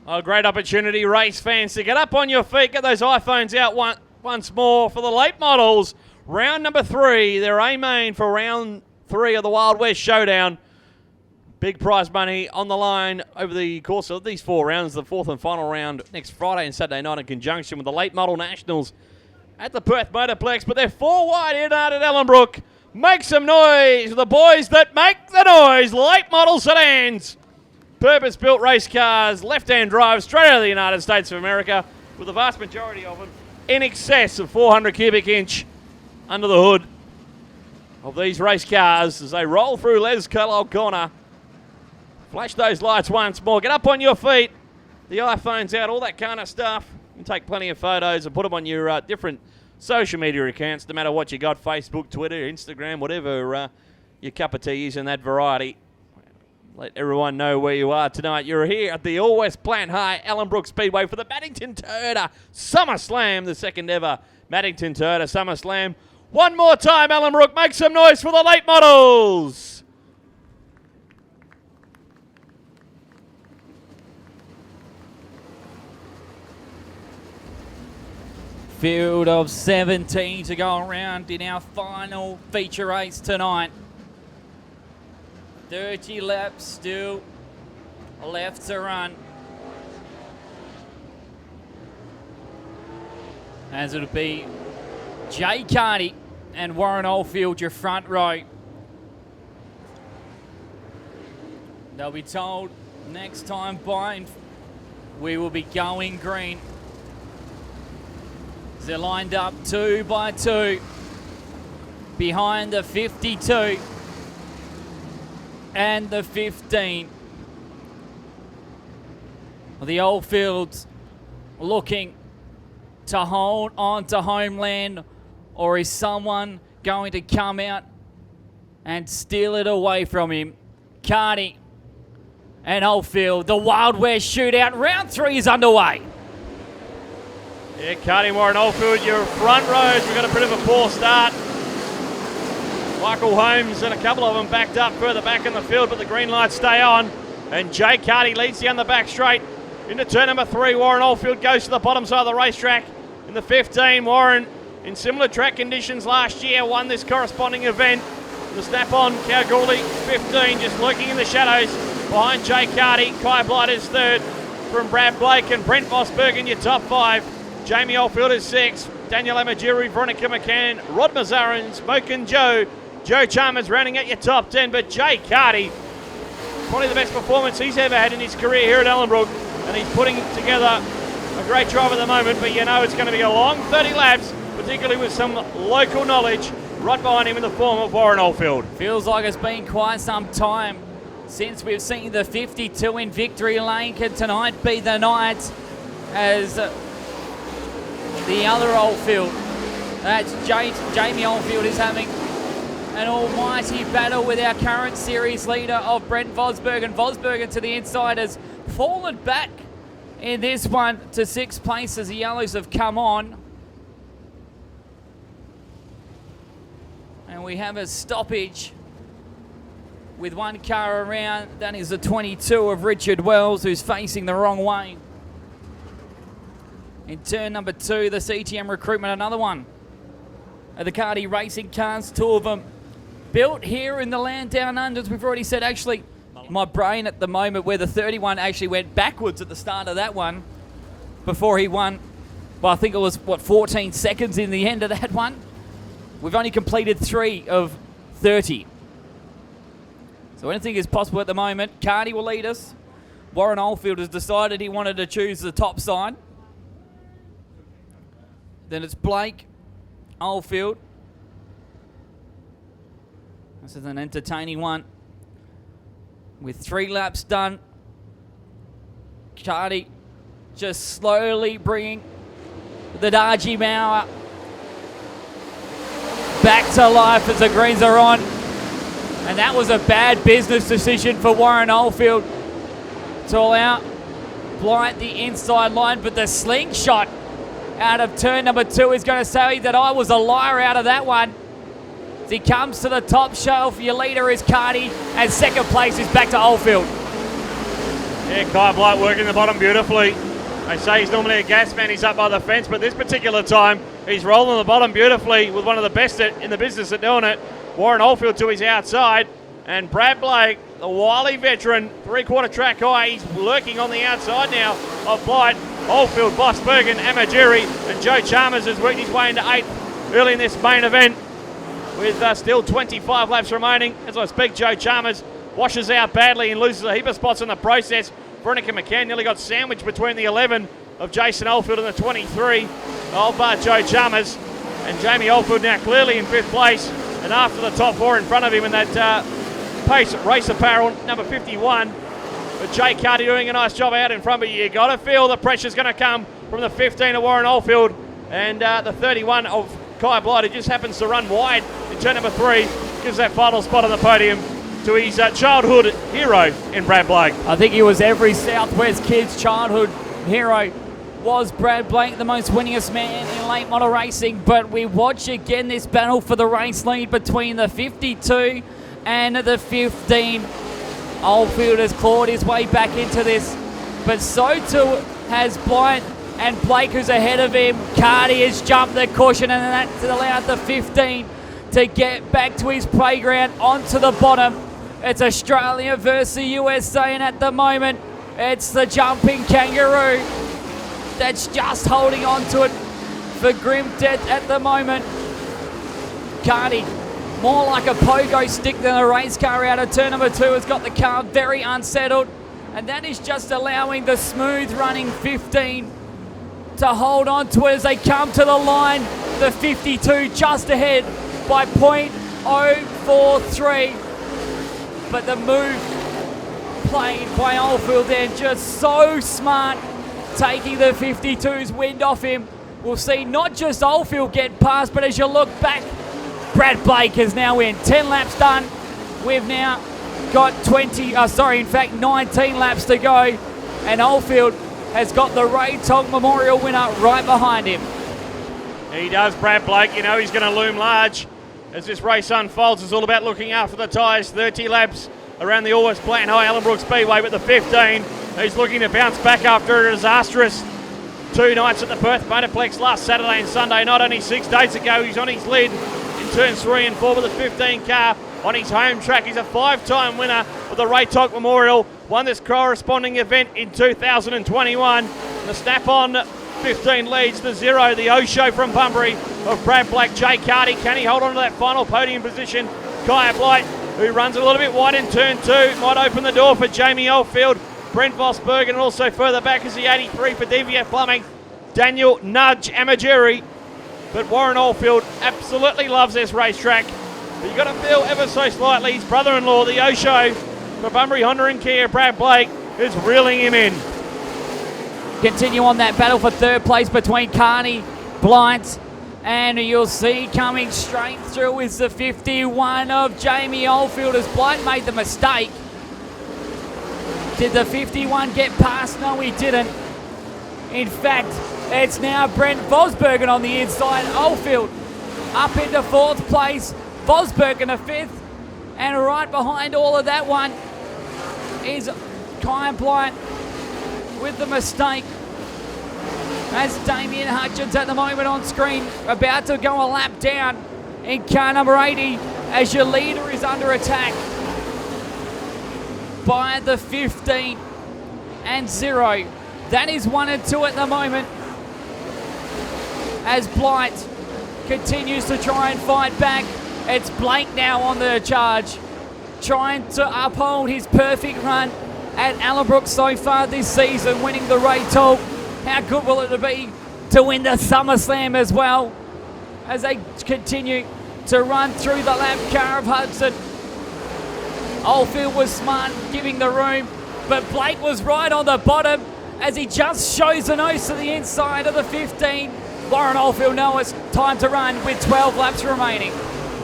A great opportunity, race fans, to get up on your feet, get those iPhones out once more for the late models. Round number 3, their A-main for round 3 of the Wild West Showdown. Big prize money on the line over the course of these 4 rounds. The 4th and final round next Friday and Saturday night in conjunction with the late model nationals at the Perth Motorplex. But they're 4 wide in at Ellenbrook. Make some noise. The boys that make the noise. Late model sedans. Purpose-built race cars, left-hand drive, straight out of the United States of America, with the vast majority of them in excess of 400 cubic inch under the hood of these race cars as they roll through Les Kellogg Corner. Flash those lights once more. Get up on your feet. The iPhone's out, all that kind of stuff. You can take plenty of photos and put them on your different social media accounts, no matter what you got, Facebook, Twitter, Instagram, whatever your cup of tea is in that variety. Let everyone know where you are tonight. You're here at the All West Plant High Ellenbrook Speedway for the Maddington Toyota Summer Slam, the second ever Maddington Toyota Summer Slam. One more time, Ellenbrook, make some noise for the late models. Field of 17 to go around in our final feature race tonight. 30 laps still left to run. As it'll be Jay Carney and Warren Oldfield, your front row. They'll be told next time by we will be going green. They're lined up 2 by 2 behind the 52 and the 15. The Oldfields looking to hold on to homeland, or is someone going to come out and steal it away from him? Carney and Oldfield, the Wild West Shootout. Round 3 is underway. Yeah, Carney, Warren Oldfield, your front rows. We've got a bit of a poor start. Michael Holmes and a couple of them backed up further back in the field, but the green lights stay on. And Jay Carney leads down the back straight into turn number 3. Warren Oldfield goes to the bottom side of the racetrack. In the 15, Warren, in similar track conditions last year, won this corresponding event. The snap-on Kalgoorlie 15 just lurking in the shadows behind Jay Carney. Kai Blighter's third from Brad Blake and Brent Vosbergen, your top 5. Jamie Oldfield is 6. Daniel Amajiri, Veronica McCann, Rod Mazarin, Smoke and Joe Chalmers rounding out your top 10, but Jay Carney, probably the best performance he's ever had in his career here at Ellenbrook, and he's putting together a great drive at the moment, but you know it's going to be a long 30 laps, particularly with some local knowledge right behind him in the form of Warren Oldfield. Feels like it's been quite some time since we've seen the 52 in victory lane. Can tonight be the night, as the other Oldfield, that's Jamie Oldfield, is having an almighty battle with our current series leader of Brent Vosbergen. Vosbergen to the inside has fallen back in this one to 6th place as the yellows have come on. And we have a stoppage with one car around. That is the 22 of Richard Wells, who's facing the wrong way. In turn number 2, the CTM recruitment, another one of the Cardi racing cars, 2 of them built here in the land down under. As we've already said, actually, my brain at the moment, where the 31 actually went backwards at the start of that one before he won. Well, I think it was, 14 seconds in the end of that one. We've only completed 3 of 30. So anything is possible at the moment. Cardi will lead us. Warren Oldfield has decided he wanted to choose the top side. Then it's Blake, Oldfield. This is an entertaining one. With 3 laps done, Cardi just slowly bringing the Darji Mauer back to life as the greens are on. And that was a bad business decision for Warren Oldfield to allow Blight the inside line, but the slingshot out of turn number 2 is going to say that I was a liar out of that one. As he comes to the top shelf, your leader is Cardi, and second place is back to Oldfield. Yeah, Kai Blight working the bottom beautifully. They say he's normally a gas man, he's up by the fence, but this particular time, he's rolling the bottom beautifully with one of the best in the business at doing it. Warren Oldfield to his outside, and Brad Blake, the wily veteran, three-quarter track high, he's lurking on the outside now of Blight. Oldfield, Vosbergen, Amagiri, and Joe Chalmers has worked his way into 8th early in this main event with still 25 laps remaining. As I speak, Joe Chalmers washes out badly and loses a heap of spots in the process. Veronica McCann nearly got sandwiched between the 11 of Jason Oldfield and the 23 of Joe Chalmers. And Jamie Oldfield now clearly in 5th place and after the top 4 in front of him in that Pace Race Apparel, number 51. But Jay Carty doing a nice job out in front, but you got to feel the pressure's going to come from the 15 of Warren Oldfield and the 31 of Kai Blight, who just happens to run wide in turn number 3, gives that final spot on the podium to his childhood hero in Brad Blake. I think he was every Southwest kid's childhood hero. Was Brad Blake the most winningest man in late model racing? But we watch again this battle for the race lead between the 52 and the 15. Oldfield has clawed his way back into this, but so too has Blight, and Blake, who's ahead of him. Carty has jumped the cushion, and that's allowed the 15 to get back to his playground onto the bottom. It's Australia versus the USA, and at the moment, it's the jumping kangaroo that's just holding on to it for grim death at the moment. Carty, more like a pogo stick than a race car out of turn number 2, has got the car very unsettled, and that is just allowing the smooth running 15 to hold on to it as they come to the line. The 52 just ahead by .043, but the move played by Oldfield there, just so smart, taking the 52's wind off him. We'll see not just Oldfield get past, but as you look back, Brad Blake is now in. 10 laps done. We've now got 19 laps to go, and Oldfield has got the Ray Tog Memorial winner right behind him. He does, Brad Blake. You know he's going to loom large as this race unfolds. It's all about looking after the tyres. 30 laps around the always playing high Ellenbrook Speedway with the 15. He's looking to bounce back after a disastrous 2 nights at the Perth Motorplex last Saturday and Sunday. Not only 6 days ago, he's on his lead in turns 3 and 4 with a 15 car on his home track. He's a 5-time winner of the Ray Tog Memorial. Won this corresponding event in 2021. The snap-on 15 leads the 0, the O-Show from Bunbury of Brad Blake. Jay Carty, can he hold on to that final podium position? Kai Blight, who runs a little bit wide in turn 2, might open the door for Jamie Oldfield. Brent Vosbergen, and also further back is the 83 for DVF Plumbing. Daniel Nudge Amagiri. But Warren Oldfield absolutely loves this racetrack. But you've got to feel ever so slightly his brother-in-law, the O-Show for Bunbury Honda and Kia, Brad Blake, is reeling him in. Continue on that battle for 3rd place between Carney, Blight, and you'll see coming straight through is the 51 of Jamie Oldfield as Blight made the mistake. Did the 51 get past? No, he didn't. In fact, it's now Brent Vosbergen on the inside. Oldfield up into 4th place. Vosbergen a 5th. And right behind all of that one is Kai Blight with the mistake. As Damien Hutchins at the moment on screen, about to go a lap down in car number 80 as your leader is under attack by the 15 and 0. That is 1 and 2 at the moment as Blight continues to try and fight back. It's Blake now on the charge, trying to uphold his perfect run at Ellenbrook so far this season, winning the Ray Tog. How good will it be to win the SummerSlam as well as they continue to run through the lap car of Hudson. Oldfield was smart, giving the room, but Blake was right on the bottom as he just shows the nose to the inside of the 15. Warren Oldfield knows it's time to run with 12 laps remaining.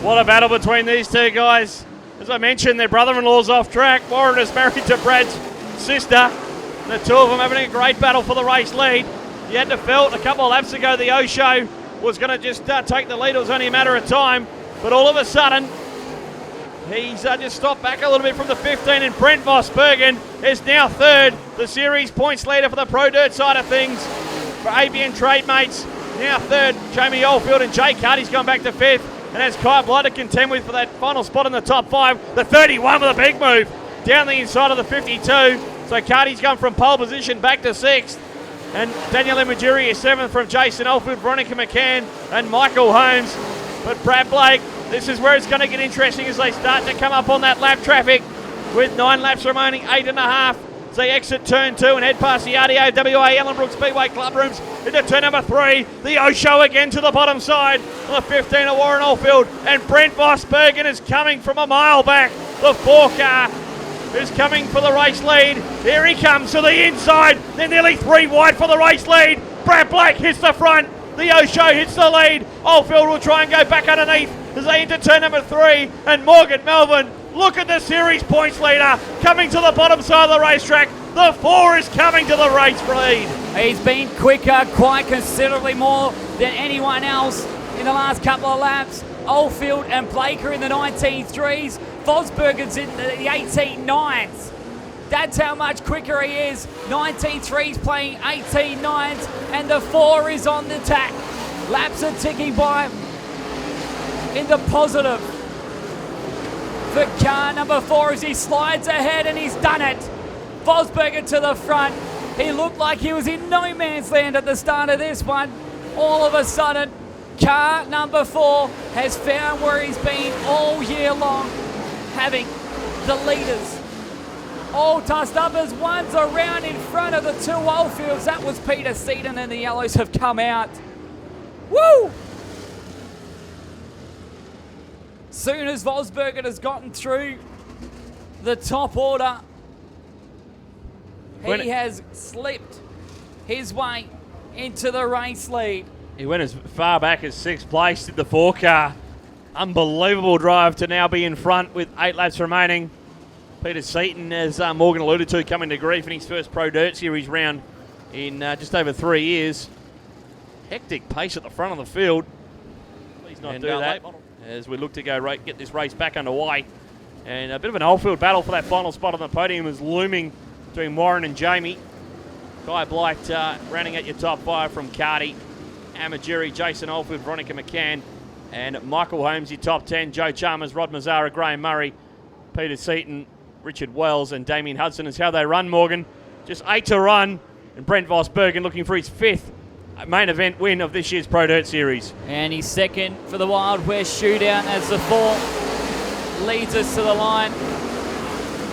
What a battle between these two guys. As I mentioned, their brother-in-law's off track. Warren is married to Brad's sister. The two of them having a great battle for the race lead. You had to felt a couple of laps ago the O-Show was going to just take the lead. It was only a matter of time. But all of a sudden, he's just stopped back a little bit from the 15, and Brent Vosbergen is now 3rd. the series points leader for the Pro Dirt side of things for ABN Trade Mates. Now third, Jamie Oldfield, and Jay Carty's gone back to fifth. And as Kai Blight to contend with for that final spot in the top 5, the 31 with a big move down the inside of the 52. So Carty's gone from pole position back to 6th. And Daniel Imagiri is 7th from Jason Oldfield, Veronica McCann and Michael Holmes. But Brad Blake, this is where it's going to get interesting as they start to come up on that lap traffic with 9 laps remaining, 8.5. They exit turn 2 and head past the RDO WA Ellenbrook Speedway club rooms into turn number 3. The O-Show again to the bottom side. The 15 of Warren Oldfield, and Brent Vosbergen is coming from a mile back. The 4 car is coming for the race lead. Here he comes to the inside. They're nearly 3 wide for the race lead. Brad Blake hits the front. The O-Show hits the lead. Oldfield will try and go back underneath as they enter turn number 3. And Morgan Melvin, look at the series points leader coming to the bottom side of the racetrack. The 4 is coming to the race lead. He's been quicker, quite considerably more than anyone else in the last couple of laps. Oldfield and Blake are in the 19.3s. Vosbergen's in the 18.9s. That's how much quicker he is. 19.3s playing 18.9s, and the 4 is on the tack. Laps are ticking by in the positive for car number 4 as he slides ahead, and he's done it. Vosbergen to the front. He looked like he was in no man's land at the start of this one. All of a sudden, car number 4 has found where he's been all year long, having the leaders all tossed up as one's around in front of the 2 Oldfields. That was Peter Seaton, and the yellows have come out. Woo! Soon as Vosbergen has gotten through the top order, he has slipped his way into the race lead. He went as far back as 6th place, did the 4 car. Unbelievable drive to now be in front with 8 laps remaining. Peter Seaton, as Morgan alluded to, coming to grief in his first Pro Dirt Series round in just over 3 years. Hectic pace at the front of the field. Please not do that as we look to go get this race back underway. And a bit of an Oldfield battle for that final spot on the podium is looming between Warren and Jamie. Kai Blight rounding out your top 5 from Carty, Amagiri, Jason Oldfield, Veronica McCann, and Michael Holmes, your top 10. Joe Chalmers, Rod Mazzara, Graham Murray, Peter Seaton, Richard Wells, and Damien Hudson is how they run, Morgan. Just 8 to run, and Brent Vosbergen looking for his 5th main event win of this year's Pro Dirt Series. And he's second for the Wild West Showdown as the 4 leads us to the line.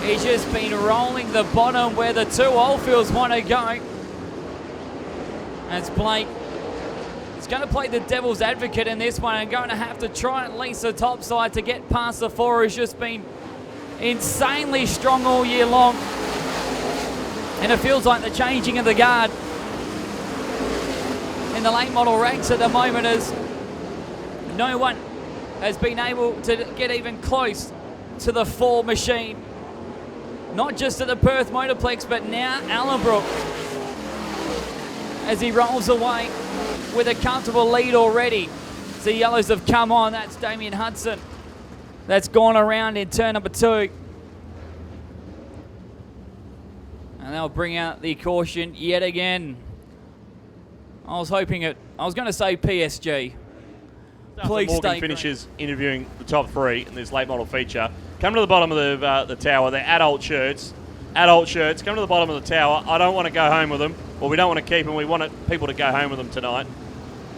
He's just been rolling the bottom where the 2 Oldfields want to go. As Blake is going to play the devil's advocate in this one and going to have to try at least the top side to get past the 4, who's just been insanely strong all year long. And it feels like the changing of the guard in the late model ranks at the moment, as no one has been able to get even close to the 4 machine. Not just at the Perth Motorplex, but now Ellenbrook, as he rolls away with a comfortable lead already. The yellows have come on. That's Damien Hudson. That's gone around in turn number 2. And they'll bring out the caution yet again. I was going to say PSG. Please Morgan stay finishes interviewing the top 3 in this late model feature. Come to the bottom of the tower. They're adult shirts. Adult shirts. Come to the bottom of the tower. I don't want to go home with them. Well, we don't want to keep them. We want people to go home with them tonight.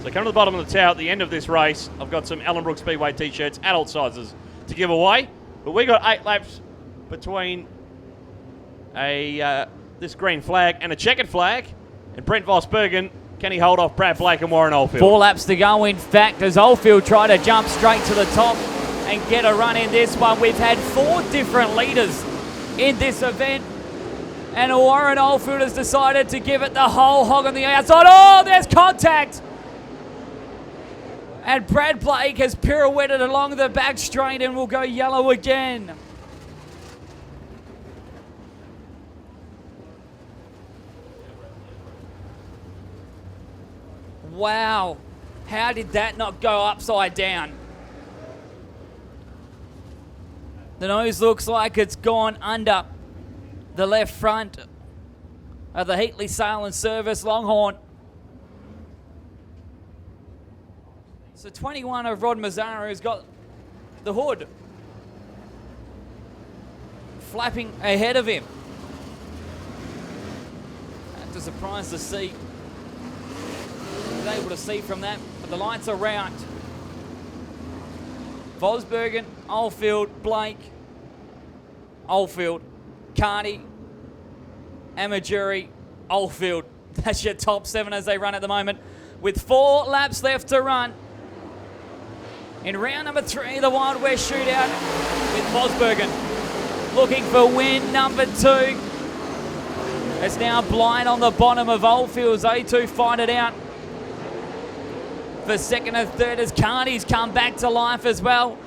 So come to the bottom of the tower at the end of this race. I've got some Ellenbrook Speedway T-shirts, adult sizes, to give away. But we got 8 laps between this green flag and a checkered flag. And Brent Vosbergen, can he hold off Brad Blake and Warren Oldfield? 4 laps to go, in fact, as Oldfield try to jump straight to the top and get a run in this one. We've had 4 different leaders in this event, and Warren Oldfield has decided to give it the whole hog on the outside. Oh, there's contact! And Brad Blake has pirouetted along the back straight and will go yellow again. Wow, how did that not go upside down? The nose looks like it's gone under the left front of the Heatley Sale and Service Longhorn. So 21 of Rod Mazzara has got the hood flapping ahead of him. That's a surprise to see. Able to see from that, but the lights are out. Vosbergen, Oldfield, Blake, Oldfield, Carney, Amajuri, Oldfield. That's your top 7 as they run at the moment, with 4 laps left to run. In round number 3, the Wild West Shootout with Vosbergen looking for win number 2. It's now blind on the bottom of Oldfield. They two fight it out for second and third as Carney's come back to life as well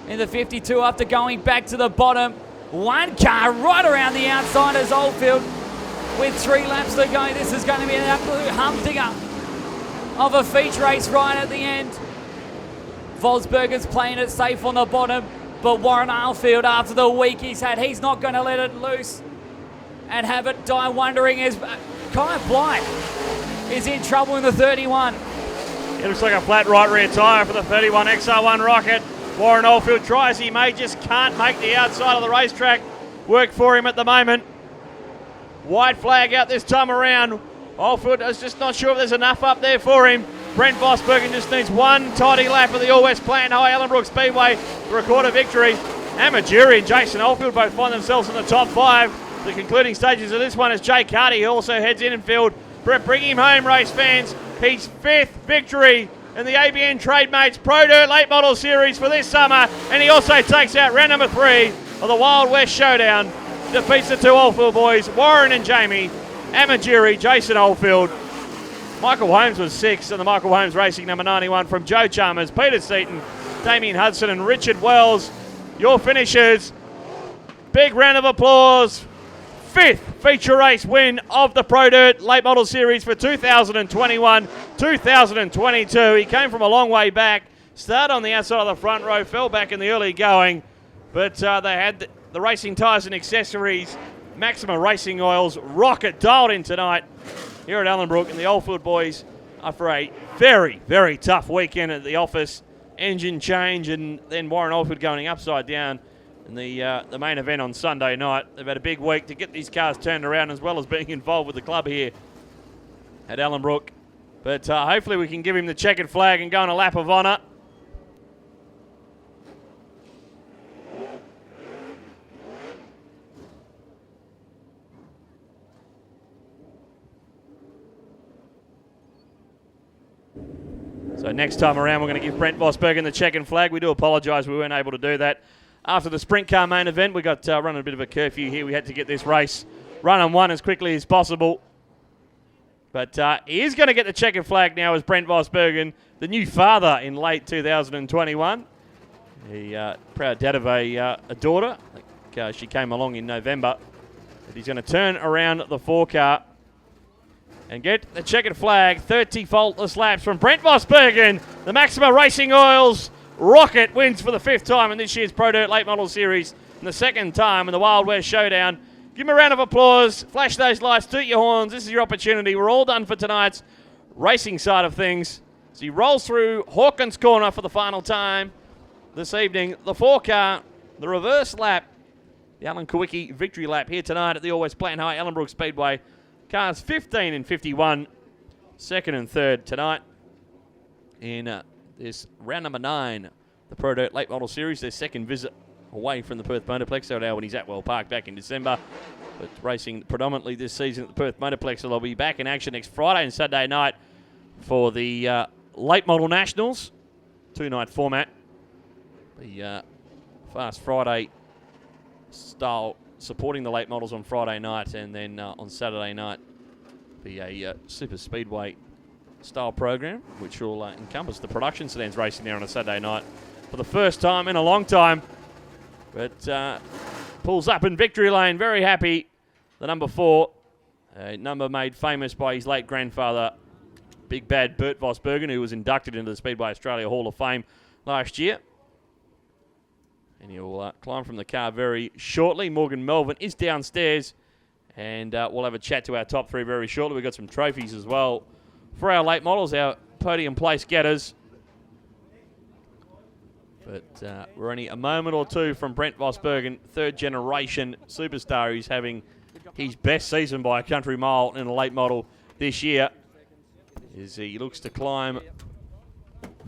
in the 52 after going back to the bottom. One car right around the outside as Oldfield with 3 laps to go. This is going to be an absolute humdinger of a feature race right at the end. Vosbergen's playing it safe on the bottom, but Warren Oldfield, after the week he's had, he's not going to let it loose and have it die wondering as Kai Blight is in trouble in the 31. It looks like a flat right rear tyre for the 31 XR1 Rocket. Warren Oldfield tries, he may, just can't make the outside of the racetrack work for him at the moment. White flag out this time around. Oldfield is just not sure if there's enough up there for him. Brent Vosbergen just needs one tidy lap of the All West Plant High Ellenbrook Speedway to record a victory. Amajuri and Jason Oldfield both find themselves in the top 5. The concluding stages of this one as Jay Carty also heads in and field. Brett, bring him home, race fans. His 5th victory in the ABN Trademates Pro Dirt Late Model Series for this summer, and he also takes out round number 3 of the Wild West Showdown. Defeats the 2 Oldfield boys, Warren and Jamie, Amajiri, Jason Oldfield. Michael Holmes was 6th, and the Michael Holmes Racing number 91 from Joe Chalmers, Peter Seaton, Damien Hudson and Richard Wells. Your finishers. Big round of applause. 5th feature race win of the Pro Dirt Late Model Series for 2021-2022. He came from a long way back, started on the outside of the front row, fell back in the early going, but they had the racing tyres and accessories, Maxima Racing Oils, Rocket dialed in tonight here at Ellenbrook, and the Oldfield boys, after a very, very tough weekend at the office, engine change, and then Warren Oldfield going upside down in the main event on Sunday night. They've had a big week to get these cars turned around, as well as being involved with the club here at Ellenbrook. But hopefully we can give him the checkered flag and go on a lap of honour. So next time around, we're going to give Brent Vosbergen the checkered flag. We do apologise we weren't able to do that. After the sprint car main event, we got running a bit of a curfew here. We had to get this race run and won as quickly as possible. But he is going to get the checkered flag now as Brent Vosbergen, the new father in late 2021. He proud dad of a daughter. I think she came along in November. But he's going to turn around the 4 car and get the checkered flag. 30 faultless laps from Brent Vosbergen. The Maxima Racing Oils Rocket wins for the 5th time in this year's Pro Dirt Late Model Series, and the 2nd time in the Wild West Showdown. Give him a round of applause. Flash those lights. Toot your horns. This is your opportunity. We're all done for tonight's racing side of things. As he rolls through Hawkins Corner for the final time this evening. The 4 car, the reverse lap, the Alan Kowicki victory lap here tonight at the All West Plant High Ellenbrook Speedway. Cars 15 and 51, 2nd and 3rd tonight in this round number 9, the Pro Dirt Late Model Series, their 2nd visit away from the Perth Motorplex. So now when he's at Well Park back in December, but racing predominantly this season at the Perth Motorplex. So they'll be back in action next Friday and Saturday night for the Late Model Nationals, 2-night format. The Fast Friday style supporting the late models on Friday night, and then on Saturday night be a Super Speedway style program, which will encompass the production sedans racing there on a Saturday night for the first time in a long time. But pulls up in victory lane, very happy. The number 4, a number made famous by his late grandfather, Big Bad Bert Vosbergen, who was inducted into the Speedway Australia Hall of Fame last year. And he'll climb from the car very shortly. Morgan Melvin is downstairs, And we'll have a chat to our top 3 very shortly. We've got some trophies as well for our late models, our podium place getters. But we're only a moment or 2 from Brent Vosbergen, 3rd generation superstar, who's having his best season by a country mile in a late model this year, as he looks to climb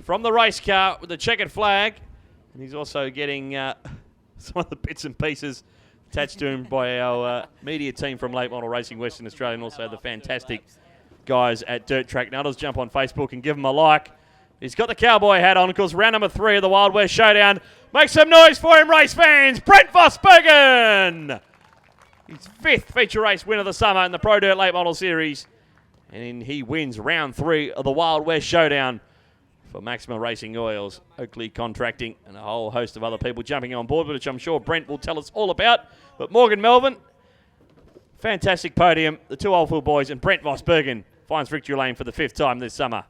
from the race car with the checkered flag. And he's also getting some of the bits and pieces attached to him by our media team from Late Model Racing Western Australia, and also the fantastic guys at Dirt Track Nutters. Jump on Facebook and give him a like. He's got the cowboy hat on. Of course, round number 3 of the Wild West Showdown. Make some noise for him, race fans. Brent Vosbergen! His 5th feature race win of the summer in the Pro Dirt Late Model Series. And he wins round 3 of the Wild West Showdown for Maxima Racing Oils, Oakley Contracting, and a whole host of other people jumping on board, which I'm sure Brent will tell us all about. But Morgan Melvin, fantastic podium. The 2 Oldfield boys and Brent Vosbergen finds victory lane for the 5th time this summer.